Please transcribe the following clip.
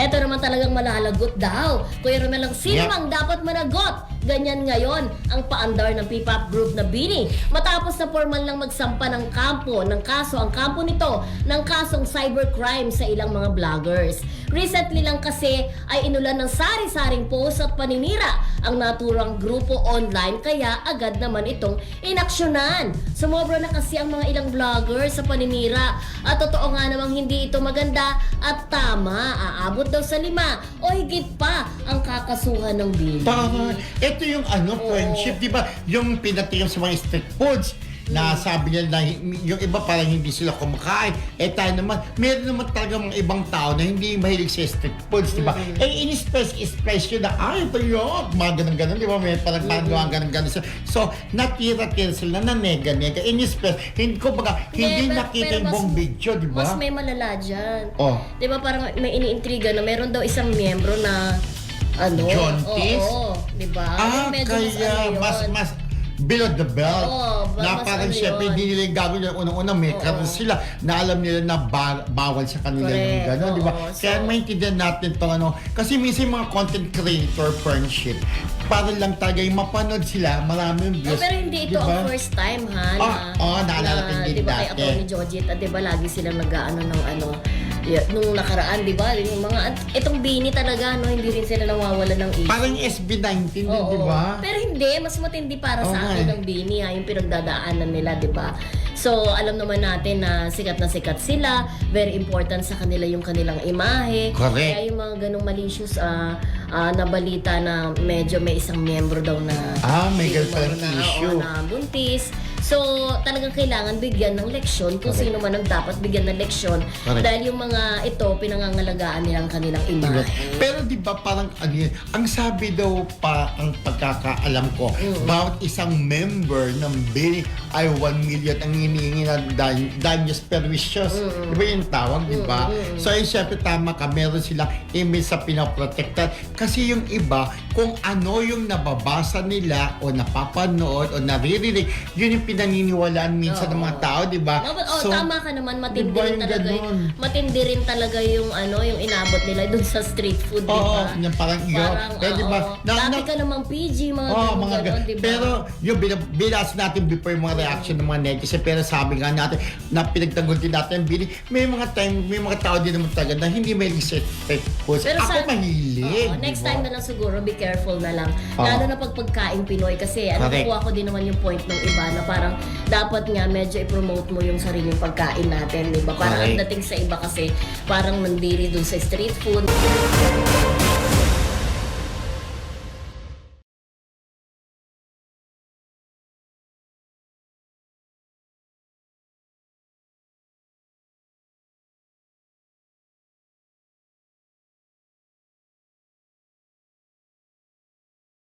Eto naman talagang malalagot daw. Kuya Romel, sino mang dapat managot? Ganyan ngayon ang paandar ng P-pop group na BINI. Matapos na formal lang magsampa ng kaso ang kampo nito ng kasong cybercrime sa ilang mga vloggers. Recently lang kasi ay inulan ng sari-saring post at paninira ang naturang grupo online, kaya agad naman itong inaksyonan. Sumobra na kasi ang mga ilang vloggers sa paninira at totoo nga namang hindi ito maganda at tama, aabot daw sa 5 o higit pa ang kakasuhan ng BINI. Tama. Ito yung friendship, di ba? Yung pinatiram sa mga street foods na sabi nila na yung iba parang hindi sila kumakain. Tayo naman, meron naman talaga mga ibang tao na hindi mahilig sa street foods, di ba? In-express yun na, ito yun, mga ganun-ganun, di ba? May parang gawa ganun-ganun sila. So, natira-tira sila na nega-nega. In-express, hindi nakita yung buong video, di ba? Mas may malala dyan. Oh. Di ba parang may iniintriga na meron daw isang miyembro na John Tis? Oo, di ba? Kaya mas below the belt. Na mas parang syempre hindi nila yung gagawin yung unang-una may karoon sila na alam nila na bawal sa kanila yung gano'n, di ba? Kaya maintindihan natin itong kasi minsan mga content creator friendship para lang talaga yung mapanood sila, maraming views. Pero hindi ito ang first time, ha? Naalala ko din diba, dati. Kay Atty. Jojit, di ba lagi silang nag-ano ng nung nakaraan, di ba? Yung mga, itong BINI talaga, hindi rin sila nawawala ng issue. Parang SB19 din, di ba? Pero hindi, mas matindi para sa akin ng BINI, yung pinagdadaanan nila, di ba? So, alam naman natin na sikat sila, very important sa kanila yung kanilang imahe. Correct. Kaya yung mga ganong malicious na balita na medyo may isang miyembro daw na may ganun issue. na buntis. So, talagang kailangan bigyan ng leksyon kung sino man ang dapat bigyan ng leksyon. Dahil yung mga ito, pinangangalagaan nilang kanilang imahe. Pero di ba parang ang sabi daw pa, ang pagkakaalam ko, bawat isang member ng BINI ay 1 million ang hinihingi na daños perwisyosos. Di ba yung tawag, di ba? So, syempre tama ka, meron silang image sa pinaprotektan. Kasi yung iba, kung ano yung nababasa nila o napapanood o naririnig, yun yung pinaniniwalaan minsan ng mga tao, di ba? So, tama ka naman, matindi diba rin talaga matindi rin talaga yung yung inabot nila dun sa street food, di ba? Yung parang di ba? Dati ka namang PG, mga ganun, di ba? Pero yung bilas natin before yung mga reaction ng mga netizen, pero sabi nga natin na pinagtanggol din natin ang BINI, may mga tao din naman talaga na hindi may street food. Ako mahilig. Next time na lang siguro, be careful na lang. Lalo na pag pagkain Pinoy kasi nakuha ko din naman yung point ng iba na parang dapat nga medyo i-promote mo yung sariling pagkain natin, di ba? Parang ang dating sa iba kasi parang nandiri dun sa street food.